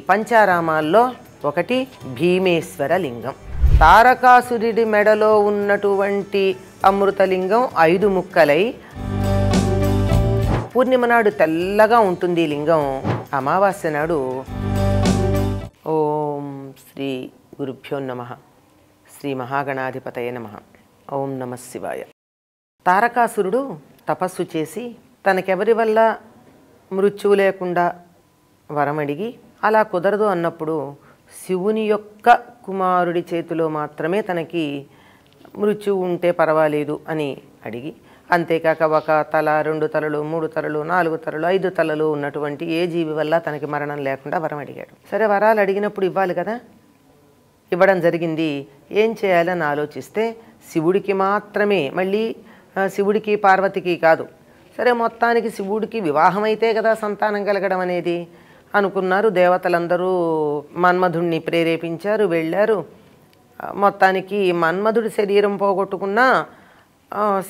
పంచారామాల్లో ఒకటి భీమేశ్వర లింగం. తారకాసురుడి మెడలో ఉన్నటువంటి అమృతలింగం 5 ముక్కలై పూర్ణిమ నాడు తెల్లగా ఉంటుంది ఈ లింగం. అమావాస్య నాడు ఓం శ్రీ గురుభ్యో నమః, శ్రీ మహాగణాధిపతయ నమః, ఓం నమః శివాయ. తారకాసురుడు తపస్సు చేసి తనకెవరి వల్ల మృత్యువు లేకుండా వరమడిగి అలా కుదరదు అన్నప్పుడు శివుని యొక్క కుమారుడి చేతిలో మాత్రమే తనకి మృత్యువు ఉంటే పర్వాలేదు అని అడిగి, అంతేకాక 1 తల 2 తలలు 3 తలలు 4 తలలు 5 తలలు ఉన్నటువంటి ఏ జీవి వల్ల తనకి మరణం లేకుండా వరం అడిగాడు. సరే, వరాలు అడిగినప్పుడు ఇవ్వాలి కదా, ఇవ్వడం జరిగింది. ఏం చేయాలని ఆలోచిస్తే శివుడికి మాత్రమే, మళ్ళీ శివుడికి పార్వతికి కాదు. సరే, మొత్తానికి శివుడికి వివాహం అయితే కదా సంతానం కలగడం అనేది అనుకున్నారు. దేవతలందరూ మన్మధుడిని ప్రేరేపించారు, వెళ్ళారు. మొత్తానికి మన్మధుడి శరీరం పోగొట్టుకున్నా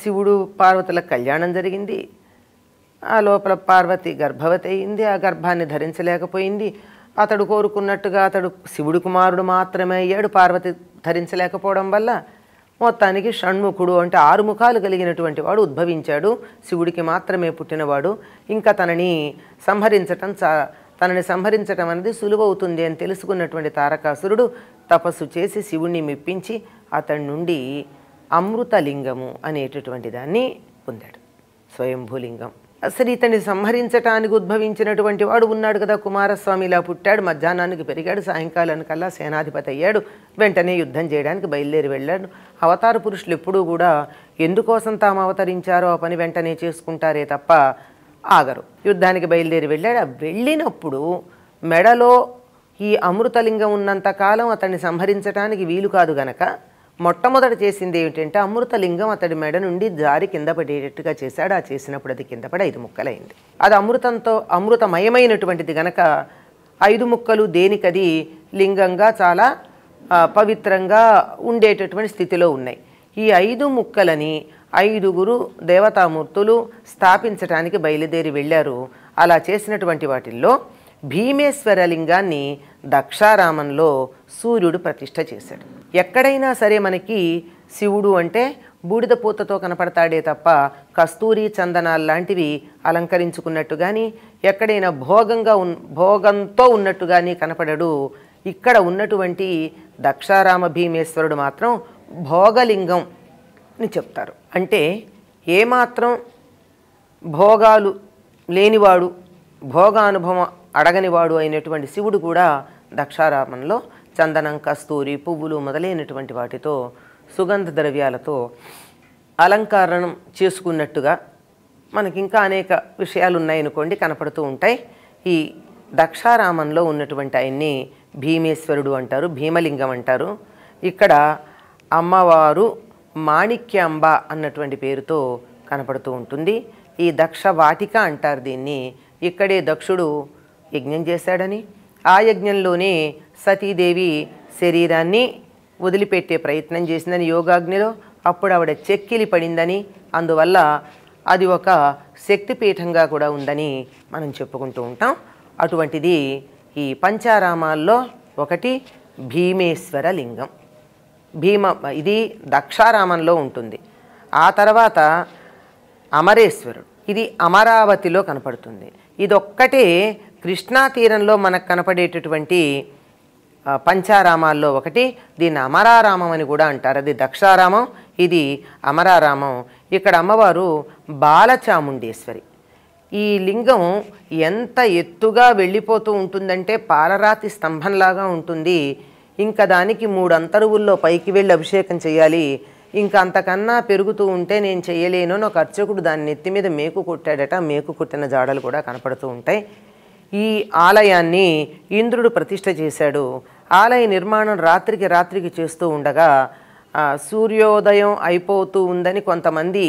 శివుడు పార్వతుల కళ్యాణం జరిగింది. ఆ లోపల పార్వతి గర్భవతి అయింది. ఆ గర్భాన్ని ధరించలేకపోయింది. అతడు కోరుకున్నట్టుగా అతడు శివుడి కుమారుడు మాత్రమే అయ్యాడు, పార్వతి ధరించలేకపోవడం వల్ల. మొత్తానికి షణ్ముఖుడు అంటే 6 ముఖాలు కలిగినటువంటి వాడు ఉద్భవించాడు. శివుడికి మాత్రమే పుట్టినవాడు. ఇంకా తనని సంహరించటం అనేది సులువవుతుంది అని తెలుసుకున్నటువంటి తారకాసురుడు తపస్సు చేసి శివుణ్ణి మెప్పించి అతడి నుండి అమృతలింగము అనేటటువంటి దాన్ని పొందాడు, స్వయంభూలింగం. అసలు ఇతన్ని సంహరించటానికి ఉద్భవించినటువంటి వాడు ఉన్నాడు కదా, కుమారస్వామి. ఇలా పుట్టాడు, మధ్యాహ్నానికి పెరిగాడు, సాయంకాలానికల్లా సేనాధిపతి అయ్యాడు. వెంటనే యుద్ధం చేయడానికి బయలుదేరి వెళ్ళాడు. అవతార పురుషులు ఎప్పుడూ కూడా ఎందుకోసం తాము అవతరించారో ఆ పని వెంటనే చేసుకుంటారే తప్ప ఆగరు. యుద్ధానికి బయలుదేరి వెళ్ళాడు. వెళ్ళినప్పుడు మెడలో ఈ అమృతలింగం ఉన్నంతకాలం అతన్ని సంహరించడానికి వీలు కాదు గనక మొట్టమొదట చేసింది ఏమిటంటే అమృతలింగం అతడి మెడ నుండి జారి కింద పడేటట్టుగా చేశాడు. ఆ చేసినప్పుడు అది కింద పడి 5 ముక్కలైంది. అది అమృతమయమైనటువంటిది గనక 5 ముక్కలు దేనికది లింగంగా చాలా పవిత్రంగా ఉండేటటువంటి స్థితిలో ఉన్నాయి. ఈ 5 ముక్కలని 5గురు దేవతామూర్తులు స్థాపించటానికి బయలుదేరి వెళ్ళారు. అలా చేసినటువంటి వాటిల్లో భీమేశ్వర లింగాన్ని దక్షారామంలో సూర్యుడు ప్రతిష్ఠ చేశాడు. ఎక్కడైనా సరే మనకి శివుడు అంటే బూడిద పూతతో కనపడతాడే తప్ప కస్తూరి చందనాలు లాంటివి అలంకరించుకున్నట్టు కానీ ఎక్కడైనా భోగంతో ఉన్నట్టు కానీ కనపడడు. ఇక్కడ ఉన్నటువంటి దక్షారామ భీమేశ్వరుడు మాత్రం భోగలింగం అని చెప్తారు. అంటే ఏమాత్రం భోగాలు లేనివాడు, భోగానుభవం అడగనివాడు అయినటువంటి శివుడు కూడా దక్షారామంలో చందనం, కస్తూరి, పువ్వులు మొదలైనటువంటి వాటితో సుగంధ ద్రవ్యాలతో అలంకరణం చేసుకున్నట్టుగా మనకి ఇంకా అనేక విషయాలు ఉన్నాయనుకోండి, కనపడుతూ ఉంటాయి. ఈ దక్షారామంలో ఉన్నటువంటి ఆయన్ని భీమేశ్వరుడు అంటారు, భీమలింగం అంటారు. ఇక్కడ అమ్మవారు మాణిక్యాంబ అన్నటువంటి పేరుతో కనపడుతూ ఉంటుంది. ఈ దక్ష వాటిక అంటారు దీన్ని. ఇక్కడే దక్షుడు యజ్ఞం చేశాడని, ఆ యజ్ఞంలోనే సతీదేవి శరీరాన్ని వదిలిపెట్టే ప్రయత్నం చేసిందని యోగాగ్నిలో, అప్పుడు ఆవిడ చెక్కిలి పడిందని, అందువల్ల అది ఒక శక్తిపీఠంగా కూడా ఉందని మనం చెప్పుకుంటూ ఉంటాం. అటువంటిది ఈ పంచారామాల్లో ఒకటి భీమేశ్వర లింగం. ఇది దక్షారామంలో ఉంటుంది. ఆ తర్వాత అమరేశ్వరుడు, ఇది అమరావతిలో కనపడుతుంది. ఇదొక్కటే కృష్ణా తీరంలో మనకు కనపడేటటువంటి పంచారామాల్లో ఒకటి. దీన్ని అమరారామం అని కూడా అంటారు. అది దక్షారామం, ఇది అమరారామం. ఇక్కడ అమ్మవారు బాలచాముండేశ్వరి. ఈ లింగం ఎంత ఎత్తుగా వెళ్ళిపోతూ ఉంటుందంటే పాలరాతి స్తంభంలాగా ఉంటుంది. ఇంకా దానికి 3 అంతరువుల్లో పైకి వెళ్ళి అభిషేకం చేయాలి. ఇంకా అంతకన్నా పెరుగుతూ ఉంటే నేను చేయలేను అని ఒక అర్చకుడు దాని నెత్తి మీద మేకు కొట్టాడట. మేకు కొట్టిన జాడలు కూడా కనపడుతూ ఉంటాయి. ఈ ఆలయాన్ని ఇంద్రుడు ప్రతిష్ఠ చేశాడు. ఆలయ నిర్మాణం రాత్రికి చేస్తూ ఉండగా సూర్యోదయం అయిపోతూ ఉందని కొంతమంది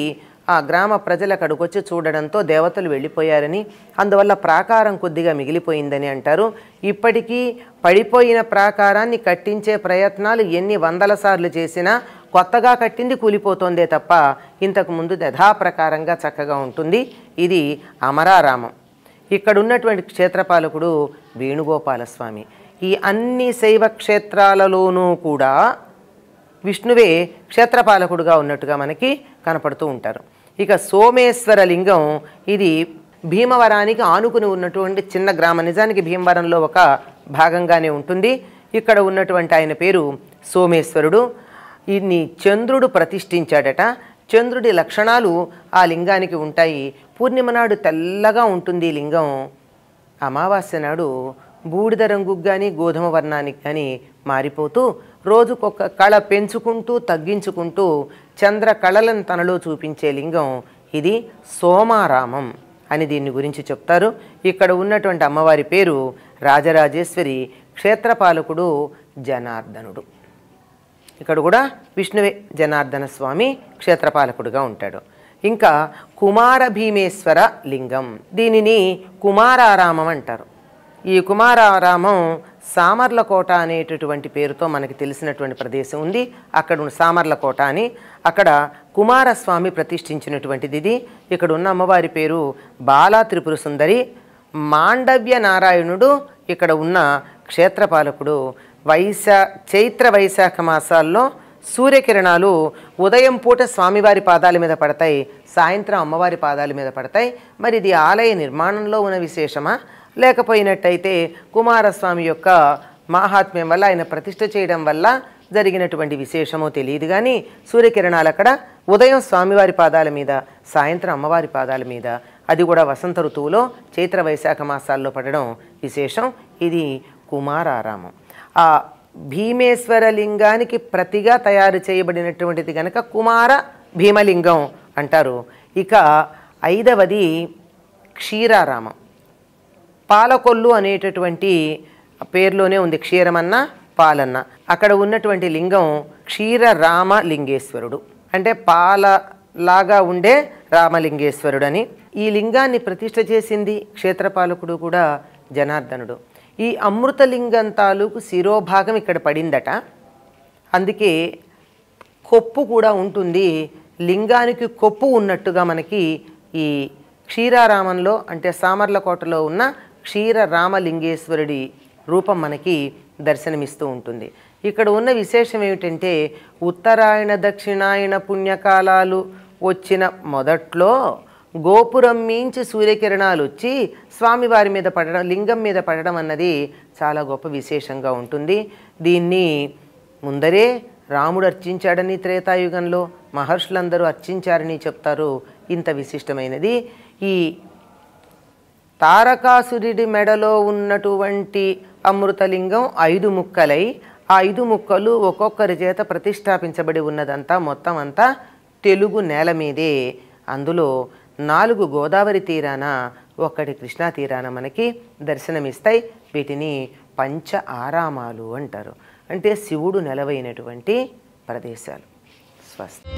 ఆ గ్రామ ప్రజలు అక్కడికి వచ్చి చూడడంతో దేవతలు వెళ్ళిపోయారని, అందువల్ల ప్రాకారం కొద్దిగా మిగిలిపోయిందని అంటారు. ఇప్పటికీ పడిపోయిన ప్రాకారాన్ని కట్టించే ప్రయత్నాలు ఎన్ని వందల సార్లు చేసినా కొత్తగా కట్టింది కూలిపోతుందే తప్ప ఇంతకుముందు యథాప్రకారంగా చక్కగా ఉంటుంది. ఇది అమరారామం. ఇక్కడ ఉన్నటువంటి క్షేత్రపాలకుడు వేణుగోపాలస్వామి. ఈ అన్ని శైవ క్షేత్రాలలోనూ కూడా విష్ణువే క్షేత్రపాలకుడుగా ఉన్నట్టుగా మనకి కనపడుతూ ఉంటారు. ఇక సోమేశ్వర లింగం ఇది భీమవరానికి ఆనుకుని ఉన్నటువంటి చిన్న గ్రామం. నిజానికి భీమవరంలో ఒక భాగంగానే ఉంటుంది. ఇక్కడ ఉన్నటువంటి ఆయన పేరు సోమేశ్వరుడు. ఈయన్ని చంద్రుడు ప్రతిష్ఠించాడట. చంద్రుడి లక్షణాలు ఆ లింగానికి ఉంటాయి. పూర్ణిమ నాడు తెల్లగా ఉంటుంది ఈ లింగం. అమావాస్య నాడు బూడిద రంగుకు కానీ గోధుమ వర్ణానికి కానీ మారిపోతూ రోజుకొక కళ పెంచుకుంటూ తగ్గించుకుంటూ చంద్ర కళలను తనలో చూపించే లింగం ఇది సోమారామం అని దీన్ని గురించి చెప్తారు. ఇక్కడ ఉన్నటువంటి అమ్మవారి పేరు రాజరాజేశ్వరి, క్షేత్రపాలకుడు జనార్దనుడు. ఇక్కడ కూడా విష్ణువే జనార్దన స్వామి క్షేత్రపాలకుడుగా ఉంటాడు. ఇంకా కుమార భీమేశ్వర లింగం, దీనిని కుమారారామం అంటారు. ఈ కుమారారామం సామర్లకోట అనేటటువంటి పేరుతో మనకి తెలిసినటువంటి ప్రదేశం ఉంది. అక్కడ సామర్లకోట అని, అక్కడ కుమారస్వామి ప్రతిష్ఠించినటువంటిది ఇది. ఇక్కడ ఉన్న అమ్మవారి పేరు బాలా త్రిపుర సుందరి. మాండవ్య నారాయణుడు ఇక్కడ ఉన్న క్షేత్రపాలకుడు. చైత్ర వైశాఖ మాసాల్లో సూర్యకిరణాలు ఉదయం పూట స్వామివారి పాదాల మీద పడతాయి, సాయంత్రం అమ్మవారి పాదాల మీద పడతాయి. మరి ఇది ఆలయ నిర్మాణంలో ఉన్న విశేషమా, లేకపోయినట్టయితే కుమారస్వామి యొక్క మాహాత్మ్యం వల్ల, ఆయన ప్రతిష్ఠ చేయడం వల్ల జరిగినటువంటి విశేషమో తెలియదు. కానీ సూర్యకిరణాలు అక్కడ ఉదయం స్వామివారి పాదాల మీద, సాయంత్రం అమ్మవారి పాదాల మీద, అది కూడా వసంత ఋతువులో చైత్ర వైశాఖ మాసాల్లో పడడం విశేషం. ఇది కుమారారామం. ఆ భీమేశ్వర లింగానికి ప్రతిగా తయారు చేయబడినటువంటిది కనుక కుమార భీమలింగం అంటారు. ఇక 5వది క్షీరారామం. పాలకొల్లు అనేటటువంటి పేరులోనే ఉంది, క్షీరమన్న పాలన్న. అక్కడ ఉన్నటువంటి లింగం క్షీరరామలింగేశ్వరుడు, అంటే పాలలాగా ఉండే రామలింగేశ్వరుడు అని. ఈ లింగాన్ని ప్రతిష్ఠ చేసింది క్షేత్రపాలకుడు కూడా జనార్దనుడు. ఈ అమృతలింగం తాలూకు శిరోభాగం ఇక్కడ పడిందట, అందుకే కొప్పు కూడా ఉంటుంది. లింగానికి కొప్పు ఉన్నట్టుగా మనకి ఈ క్షీరారామంలో, అంటే సామర్లకోటలో ఉన్న క్షీరరామలింగేశ్వరుడి రూపం మనకి దర్శనమిస్తూ ఉంటుంది. ఇక్కడ ఉన్న విశేషం ఏమిటంటే, ఉత్తరాయణ దక్షిణాయన పుణ్యకాలాలు వచ్చిన మొదట్లో గోపురం మించి సూర్యకిరణాలు వచ్చి స్వామివారి మీద పడడం, లింగం మీద పడడం అన్నది చాలా గొప్ప విశేషంగా ఉంటుంది. దీన్ని ముందరే రాముడు అర్చించాడని, త్రేతాయుగంలో మహర్షులందరూ అర్చించారని చెప్తారు. ఇంత విశిష్టమైనది. ఈ తారకాసురుడి మెడలో ఉన్నటువంటి అమృతలింగం 5 ముక్కలై, ఆ 5 ముక్కలు ఒక్కొక్కరి చేత ప్రతిష్టాపించబడి ఉన్నదంతా మొత్తం అంతా తెలుగు నేల మీదే. అందులో 4 గోదావరి తీరాన, 1 కృష్ణా తీరాన మనకి దర్శనమిస్తాయి. వీటిని పంచ ఆరామాలు అంటారు, అంటే శివుడు నెలవైనటువంటి ప్రదేశాలు. స్వస్తి.